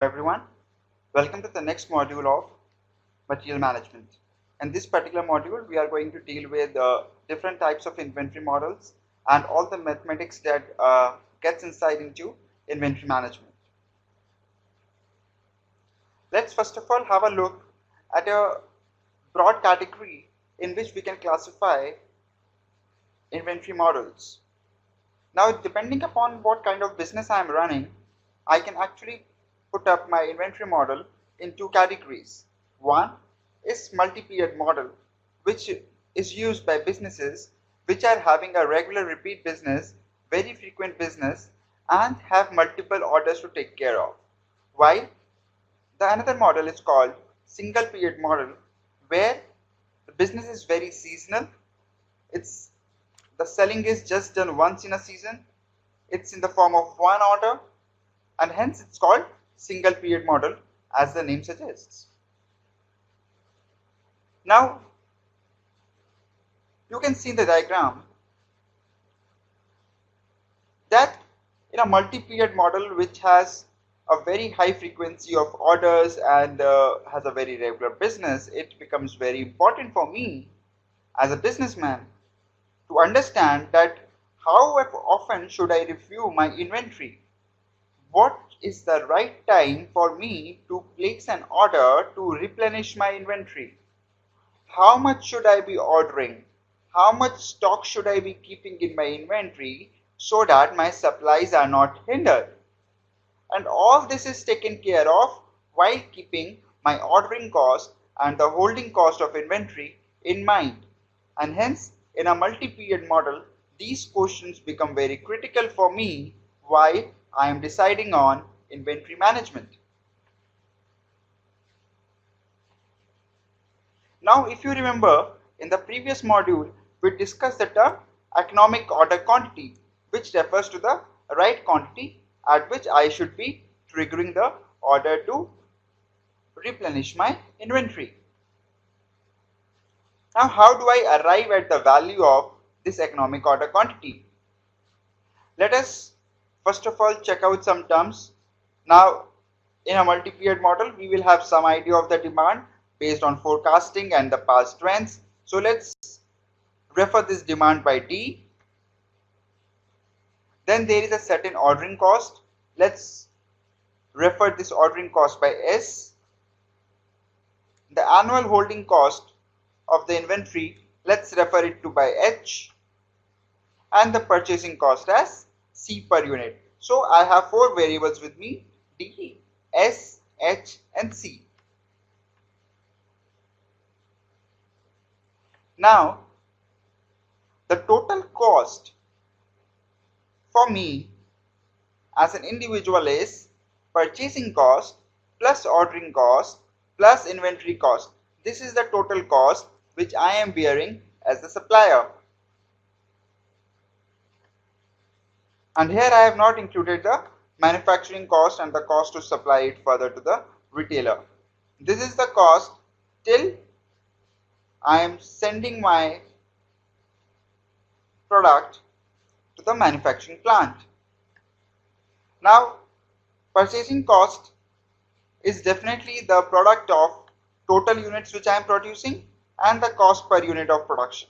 Everyone, welcome to the next module of material management. In this particular module, we are going to deal with different types of inventory models and all the mathematics that gets inside into inventory management. Let's first of all have a look at a broad category in which we can classify inventory models. Now, depending upon what kind of business I am running, I can actually put up my inventory model in two categories. One is multi-period model, which is used by businesses which are having a regular repeat business, very frequent business, and have multiple orders to take care of. While the another model is called single period model, where the business is very seasonal. It's the selling is just done once in a season. It's in the form of one order, and hence it's called single period model, as the name suggests. Now you can see in the diagram that in a multi-period model which has a very high frequency of orders and has a very regular business, it becomes very important for me as a businessman to understand that how often should I review my inventory. What is the right time for me to place an order to replenish my inventory? How much should I be ordering? How much stock should I be keeping in my inventory so that my supplies are not hindered? And all this is taken care of while keeping my ordering cost and the holding cost of inventory in mind. And hence, in a multi-period model, these questions become very critical for me while I am deciding on inventory management. Now, if you remember, in the previous module, we discussed the term economic order quantity, which refers to the right quantity at which I should be triggering the order to replenish my inventory. Now, how do I arrive at the value of this economic order quantity? Let us first of all check out some terms. Now, in a multi-period model, we will have some idea of the demand based on forecasting and the past trends. So let's refer this demand by D. Then there is a certain ordering cost. Let's refer this ordering cost by S. The annual holding cost of the inventory, let's refer it to by H. And the purchasing cost as C per unit. So I have four variables with me: D, S, H, and C. Now, the total cost for me as an individual is purchasing cost plus ordering cost plus inventory cost. This is the total cost which I am bearing as the supplier. And here I have not included the manufacturing cost and the cost to supply it further to the retailer. This is the cost till I am sending my product to the manufacturing plant. Now, purchasing cost is definitely the product of total units which I am producing and the cost per unit of production.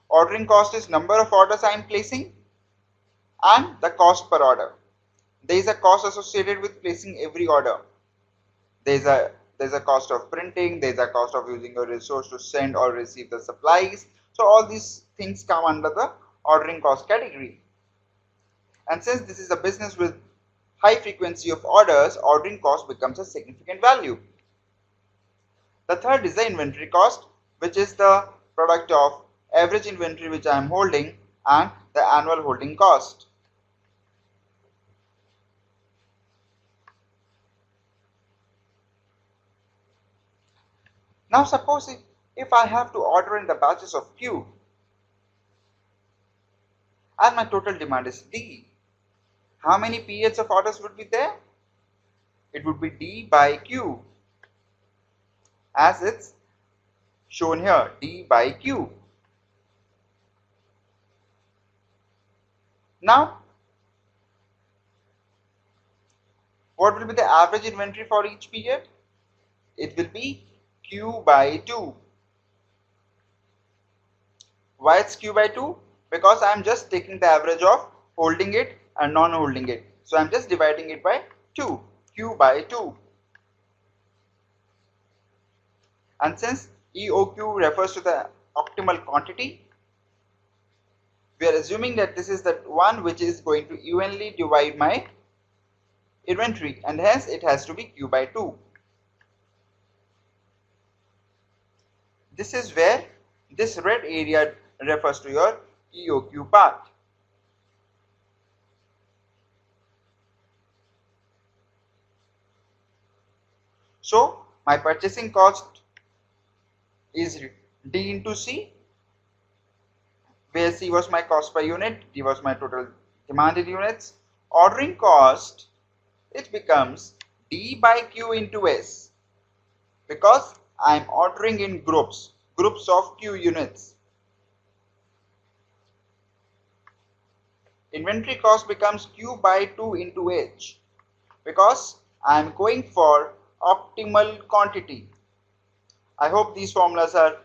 Ordering cost is number of orders I am placing and the cost per order. There is a cost associated with placing every order. There's a cost of printing, there's a cost of using a resource to send or receive the supplies. So all these things come under the ordering cost category. And since this is a business with high frequency of orders, ordering cost becomes a significant value. The third is the inventory cost, which is the product of average inventory which I am holding and the annual holding cost. Now suppose if I have to order in the batches of Q and my total demand is D, how many periods of orders would be there? It would be D by Q, as it's shown here, D by Q. Now, What will be the average inventory for each period? It will be Q by 2. Why it's Q by 2? Because I am just taking the average of holding it and non-holding it. So I am just dividing it by 2. Q by 2. And since EOQ refers to the optimal quantity, we are assuming that this is the one which is going to evenly divide my inventory, and hence it has to be Q by 2. This is where this red area refers to your EOQ part. So my purchasing cost is D into C, where C was my cost per unit, D was my total demanded units. Ordering cost, it becomes D by Q into S, because I am ordering in groups of Q units. Inventory cost becomes Q by 2 into H, because I am going for optimal quantity. I hope these formulas are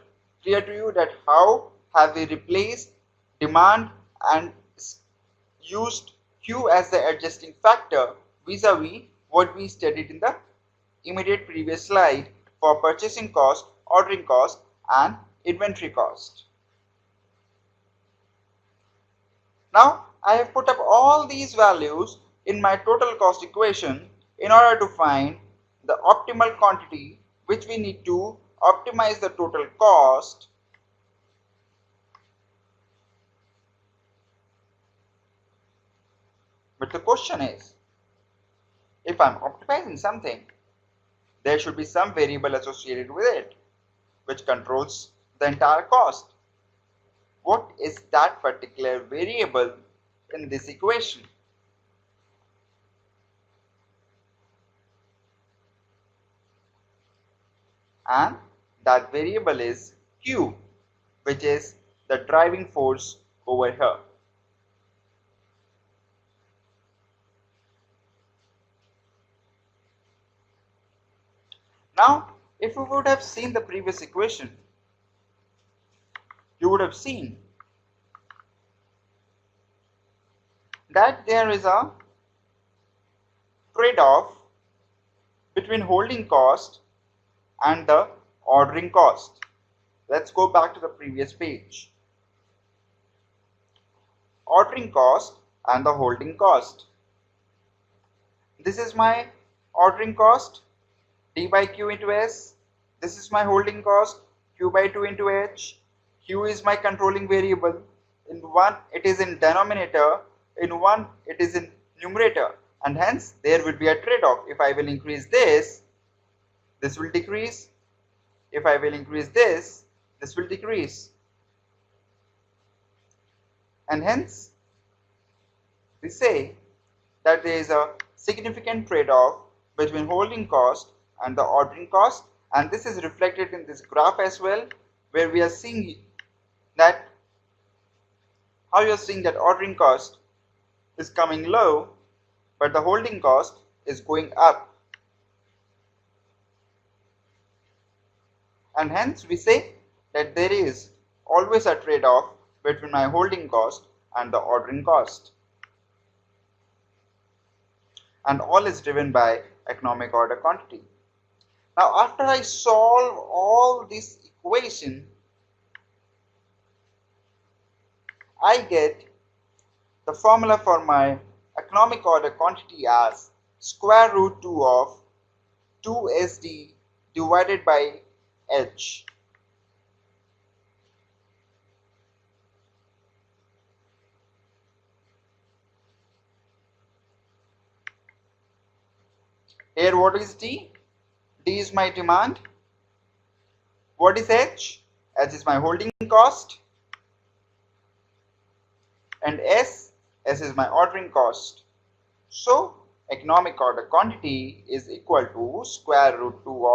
clear to you, that how have we replaced demand and used Q as the adjusting factor vis-a-vis what we studied in the immediate previous slide for purchasing cost, ordering cost and inventory cost. Now I have put up all these values in my total cost equation in order to find the optimal quantity which we need to optimize the total cost. But the question is, if I'm optimizing something, there should be some variable associated with it which controls the entire cost. What is that particular variable in this equation? And that variable is Q, which is the driving force over here. Now, if you would have seen the previous equation, you would have seen that there is a trade-off between holding cost and the ordering cost. Let's go back to the previous page. Ordering cost and the holding cost. This is my ordering cost, D by Q into S. This is my holding cost, Q by 2 into H. Q is my controlling variable. In one it is in denominator, in one it is in numerator, and hence there will be a trade-off. If I will increase this, this will decrease. If I will increase this, this will decrease. And hence we say that there is a significant trade-off between holding cost and the ordering cost, and this is reflected in this graph as well, where we are seeing that how you are seeing that ordering cost is coming low, but the holding cost is going up. And hence we say that there is always a trade-off between my holding cost and the ordering cost. And all is driven by economic order quantity. Now after I solve all this equation, I get the formula for my economic order quantity as square root 2 of 2SD divided by H. Here what is D? D is my demand. What is H? H is my holding cost. And S is my ordering cost. So economic order quantity is equal to square root 2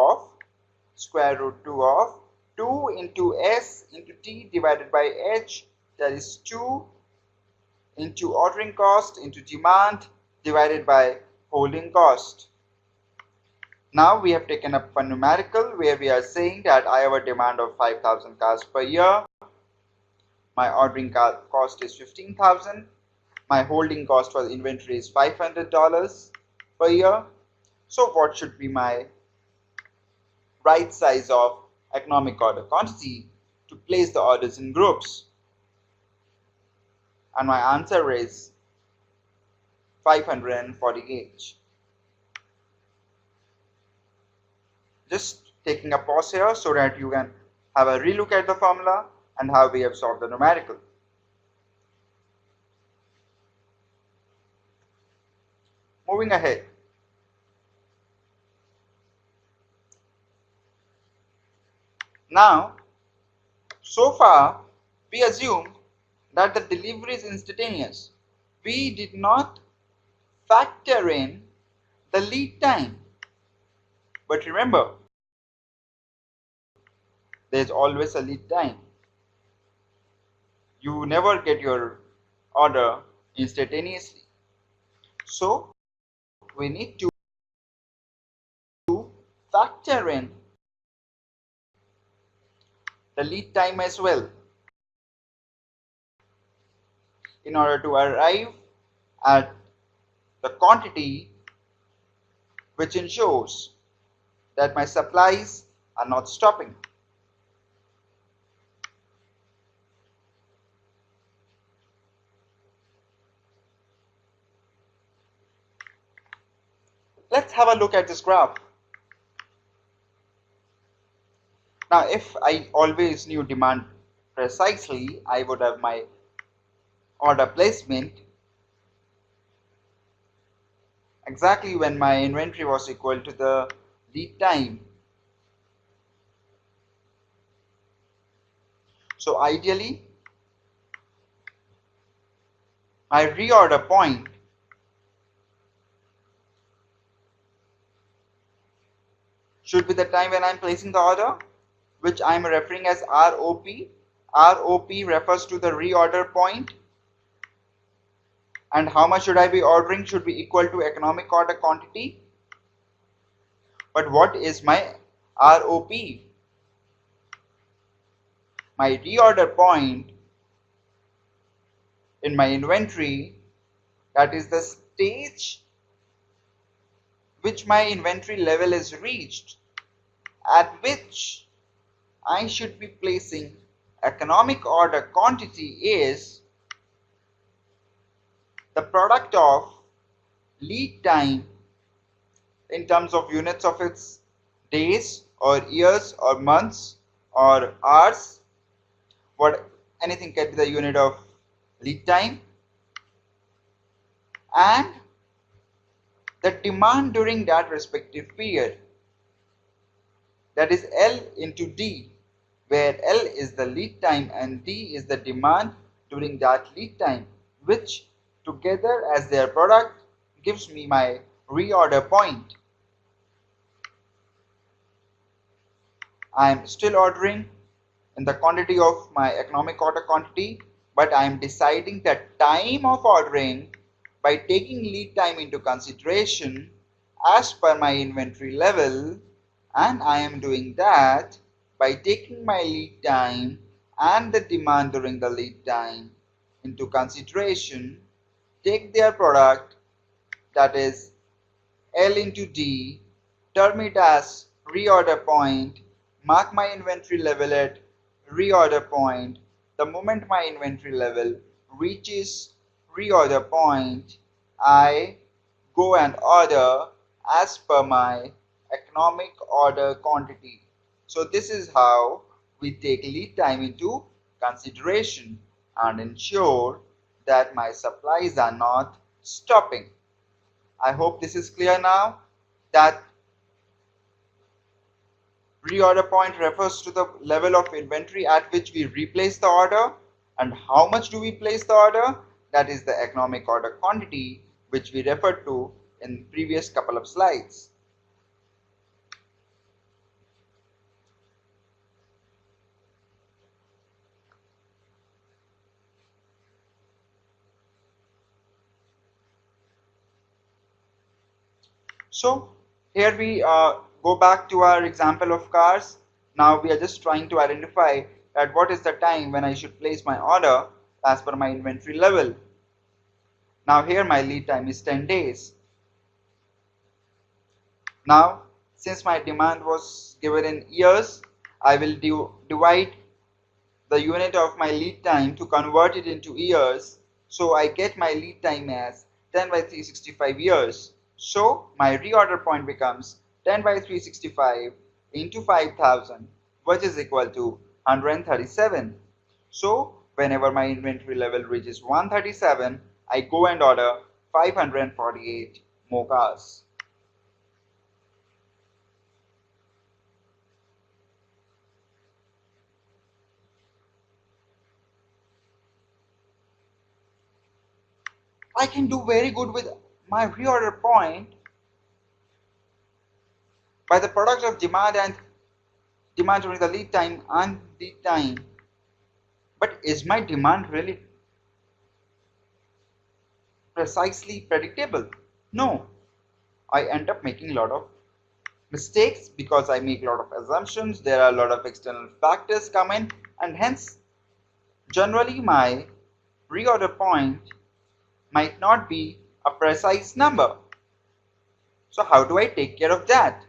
of 2 into S into T divided by H, that is 2 into ordering cost into demand divided by holding cost. Now we have taken up a numerical where we are saying that I have a demand of 5,000 cars per year. My ordering cost is 15,000. My holding cost for the inventory is $500 per year. So what should be my right size of economic order quantity to place the orders in groups? And my answer is 548. Just taking a pause here so that you can have a relook at the formula and how we have solved the numerical. Moving ahead. Now, so far we assumed that the delivery is instantaneous. We did not factor in the lead time. But remember, there is always a lead time. You never get your order instantaneously. So we need to factor in the lead time as well in order to arrive at the quantity which ensures that my supplies are not stopping. Let's have a look at this graph. Now, if I always knew demand precisely, I would have my order placement exactly when my inventory was equal to the lead time. So ideally, my reorder point should be the time when I'm placing the order, which I'm referring as ROP. ROP refers to the reorder point, and how much should I be ordering should be equal to economic order quantity. But what is my ROP? My reorder point in my inventory, that is the stage which my inventory level is reached, at which I should be placing economic order quantity, is the product of lead time in terms of units of its days or years or months or hours, what anything can be the unit of lead time, and the demand during that respective period, that is L into D, where L is the lead time and D is the demand during that lead time, which together as their product gives me my reorder point. I am still ordering in the quantity of my economic order quantity, but I am deciding the time of ordering by taking lead time into consideration as per my inventory level, and I am doing that by taking my lead time and the demand during the lead time into consideration, take their product, that is L into D, term it as reorder point, mark my inventory level at reorder point. The moment my inventory level reaches reorder point, I go and order as per my economic order quantity. So this is how we take lead time into consideration and ensure that my supplies are not stopping. I hope this is clear now, that reorder point refers to the level of inventory at which we replace the order, and how much do we place the order, that is the economic order quantity which we referred to in previous couple of slides. So here we go back to our example of cars. Now we are just trying to identify that what is the time when I should place my order as per my inventory level. Now here my lead time is 10 days. Now since my demand was given in years, I will divide the unit of my lead time to convert it into years. So I get my lead time as 10 by 365 years. So my reorder point becomes 10 by 365 into 5000, which is equal to 137. So whenever my inventory level reaches 137, I go and order 548 more cars. I can do very good with my reorder point by the product of demand and demand during the lead time and lead time. But is my demand really precisely predictable? No. I end up making a lot of mistakes because I make a lot of assumptions. There are a lot of external factors come in, and hence generally my reorder point might not be a precise number. So how do I take care of that?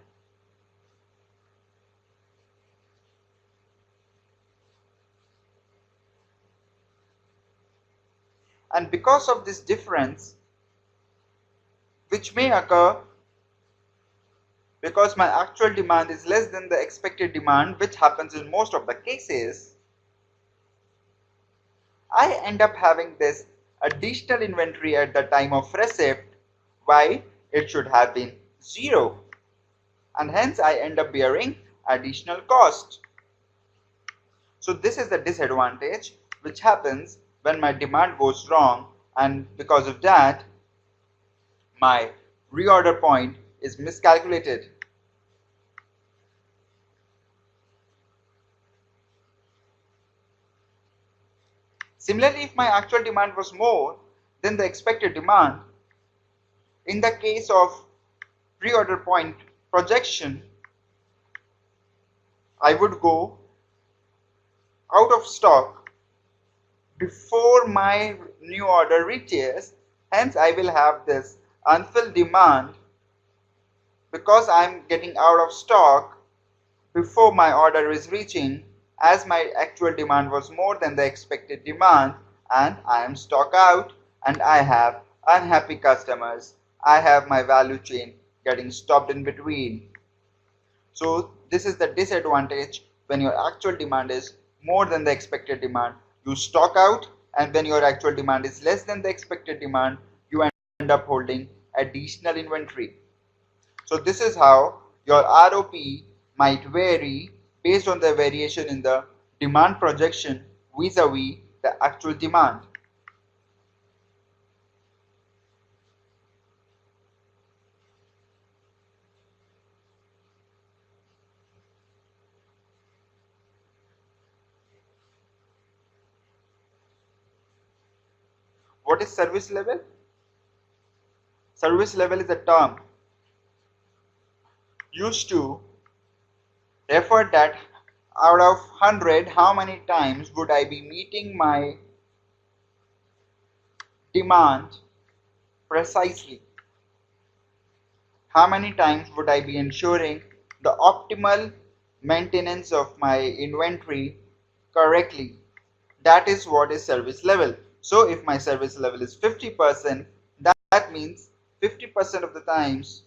And because of this difference, which may occur because my actual demand is less than the expected demand, which happens in most of the cases, I end up having this additional inventory at the time of receipt, while it should have been 0, and hence I end up bearing additional cost. So this is the disadvantage which happens when my demand goes wrong, and because of that my reorder point is miscalculated. Similarly, if my actual demand was more than the expected demand, in the case of reorder point projection, I would go out of stock before my new order reaches. Hence I will have this unfilled demand because I'm getting out of stock before my order is reaching, as my actual demand was more than the expected demand, and I am stock out and I have unhappy customers. I have my value chain getting stopped in between. So this is the disadvantage when your actual demand is more than the expected demand. You stock out, and when your actual demand is less than the expected demand, you end up holding additional inventory. So this is how your ROP might vary based on the variation in the demand projection vis-a-vis the actual demand. What is service level? Service level is a term used to refer that out of 100, how many times would I be meeting my demand precisely? How many times would I be ensuring the optimal maintenance of my inventory correctly? That is what is service level. So if my service level is 50%, that means 50% of the times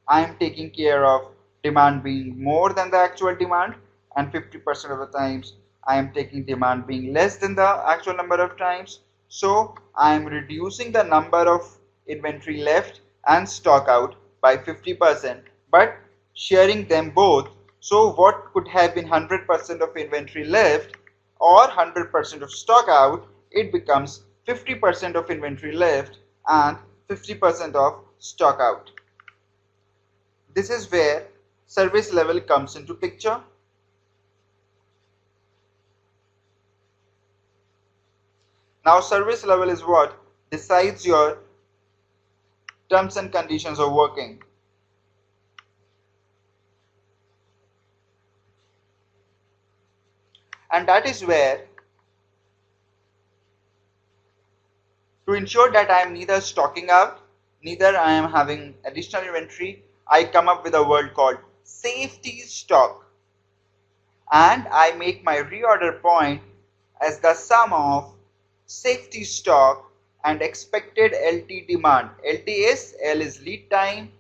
I am taking care of demand being more than the actual demand, and 50% of the times I am taking demand being less than the actual number of times. So I am reducing the number of inventory left and stock out by 50%, but sharing them both. So what could have been 100% of inventory left or 100% of stock out, it becomes 50% of inventory left and 50% of stock out. This is where service level comes into picture. Now service level is what decides your terms and conditions of working. And that is where, to ensure that I am neither stocking out, neither I am having additional inventory, I come up with a word called safety stock. And I make my reorder point as the sum of safety stock and expected LT demand. LT is, L is lead time,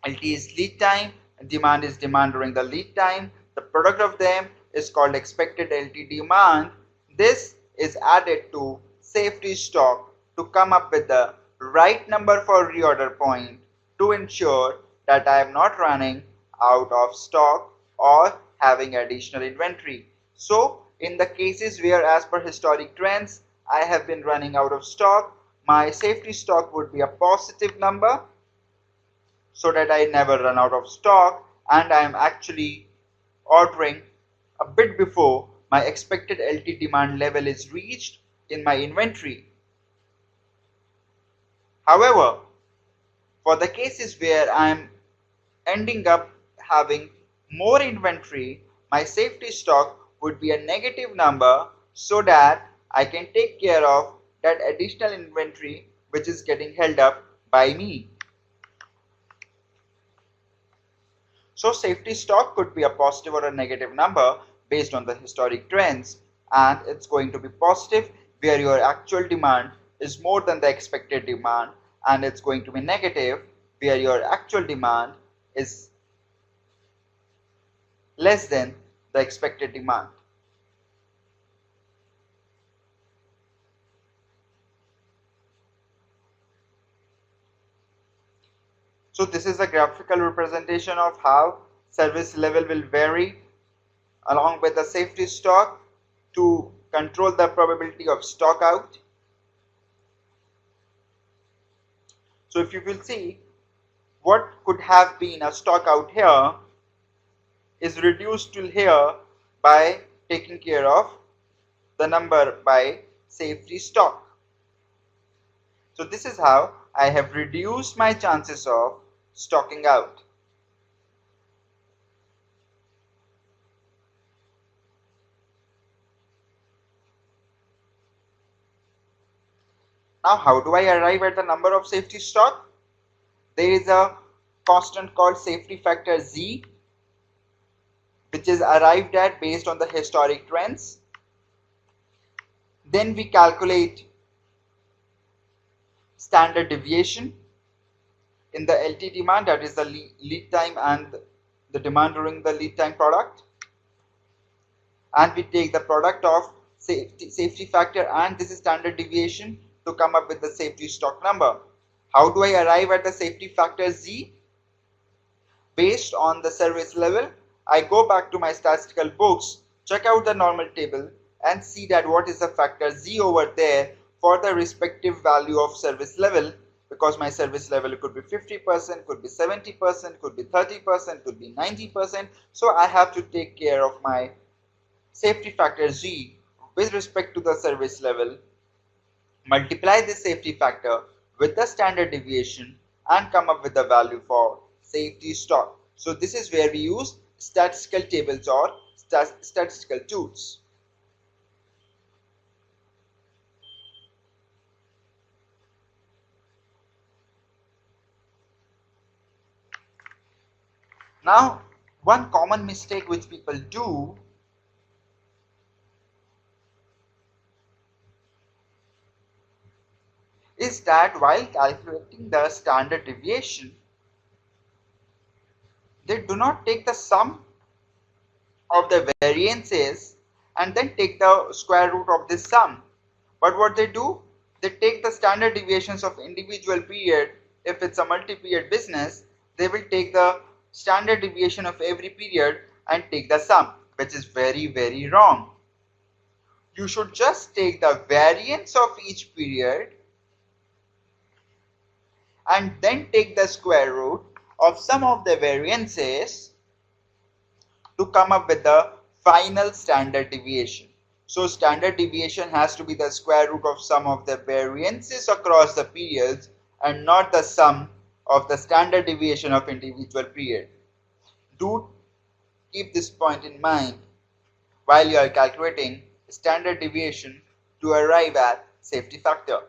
LT is lead time, and demand is demand during the lead time. The product of them is called expected LT demand. This is added to safety stock to come up with the right number for reorder point to ensure that I am not running out of stock or having additional inventory. So in the cases where, as per historic trends, I have been running out of stock, my safety stock would be a positive number so that I never run out of stock, and I am actually ordering a bit before my expected LT demand level is reached in my inventory. However, for the cases where I am ending up having more inventory, my safety stock would be a negative number so that I can take care of that additional inventory which is getting held up by me. So safety stock could be a positive or a negative number based on the historic trends, and it's going to be positive where your actual demand is more than the expected demand, and it's going to be negative where your actual demand is less than the expected demand. So this is a graphical representation of how service level will vary along with the safety stock to control the probability of stock out. So if you will see, what could have been a stock out here is reduced to here by taking care of the number by safety stock. So this is how I have reduced my chances of stocking out. Now how do I arrive at the number of safety stock? There is a constant called safety factor Z, which is arrived at based on the historic trends. Then we calculate standard deviation in the LT demand, that is the lead time and the demand during the lead time product, and we take the product of safety factor and this is standard deviation to come up with the safety stock number. How do I arrive at the safety factor Z? Based on the service level, I go back to my statistical books, check out the normal table and see that what is the factor Z over there for the respective value of service level, because my service level could be 50%, could be 70%, could be 30%, could be 90%. So I have to take care of my safety factor Z with respect to the service level, multiply this safety factor with the standard deviation and come up with the value for safety stock. So this is where we use statistical tables or statistical tools. Now, one common mistake which people do is that while calculating the standard deviation, they do not take the sum of the variances and then take the square root of this sum. But what they do, they take the standard deviations of individual period. If it's a multi-period business, they will take the standard deviation of every period and take the sum, which is very wrong. You should just take the variance of each period and then take the square root of some of the variances to come up with the final standard deviation. So standard deviation has to be the square root of sum of the variances across the periods, and not the sum of the standard deviation of individual period. Do keep this point in mind while you are calculating standard deviation to arrive at safety factor.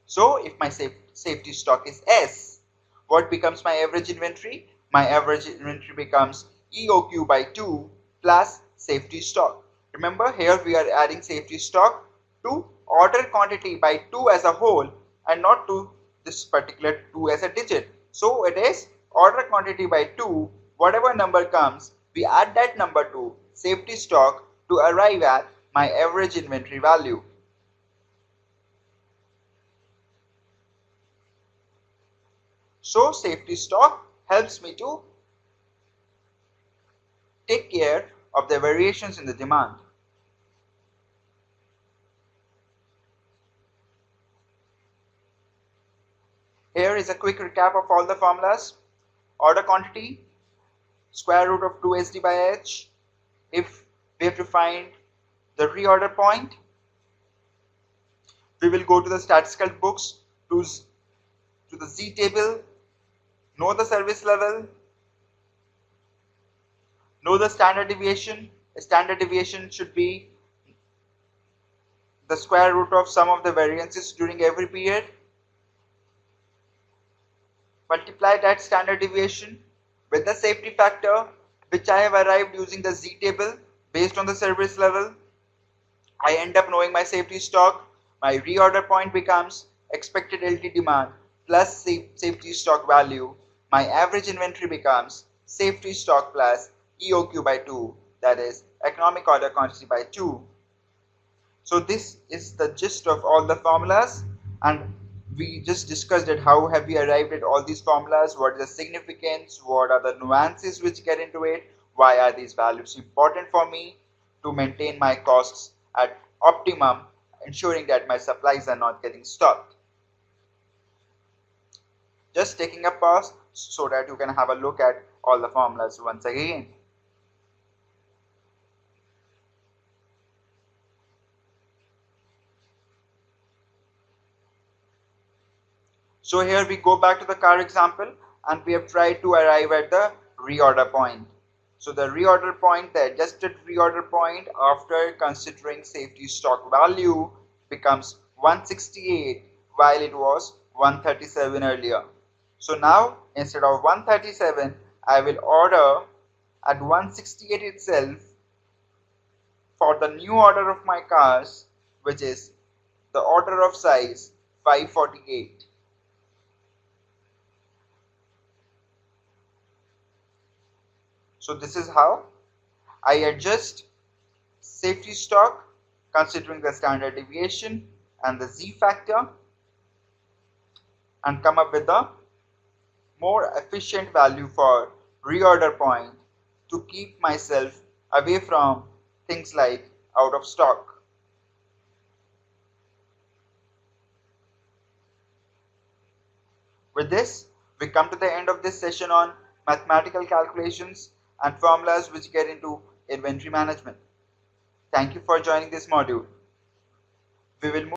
So if my safety stock is S, what becomes my average inventory? My average inventory becomes EOQ by 2 plus safety stock. Remember, here we are adding safety stock to order quantity by 2 as a whole and not to this particular 2 as a digit. So it is order quantity by 2, whatever number comes, we add that number to safety stock to arrive at my average inventory value. So safety stock helps me to take care of the variations in the demand. Here is a quick recap of all the formulas. Order quantity, square root of 2SD by H. If we have to find the reorder point, we will go to the statistical books to the Z table, know the service level, know the standard deviation. A standard deviation should be the square root of sum of the variances during every period. Multiply that standard deviation with the safety factor, which I have arrived using the Z table based on the service level. I end up knowing my safety stock. My reorder point becomes expected LT demand plus safety stock value. My average inventory becomes safety stock plus EOQ by 2, that is economic order quantity by 2. So this is the gist of all the formulas, and we just discussed it. How have we arrived at all these formulas? What is the significance? What are the nuances which get into it? Why are these values important for me to maintain my costs at optimum, ensuring that my supplies are not getting stopped? Just taking a pause so that you can have a look at all the formulas once again. So here we go back to the car example, and we have tried to arrive at the reorder point. So the reorder point, the adjusted reorder point after considering safety stock value becomes 168 while it was 137 earlier. So now instead of 137, I will order at 168 itself for the new order of my cars, which is the order of size 548. So this is how I adjust safety stock considering the standard deviation and the Z factor and come up with a more efficient value for reorder point to keep myself away from things like out of stock. With this, we come to the end of this session on mathematical calculations and formulas which get into inventory management. Thank you for joining this module. We will move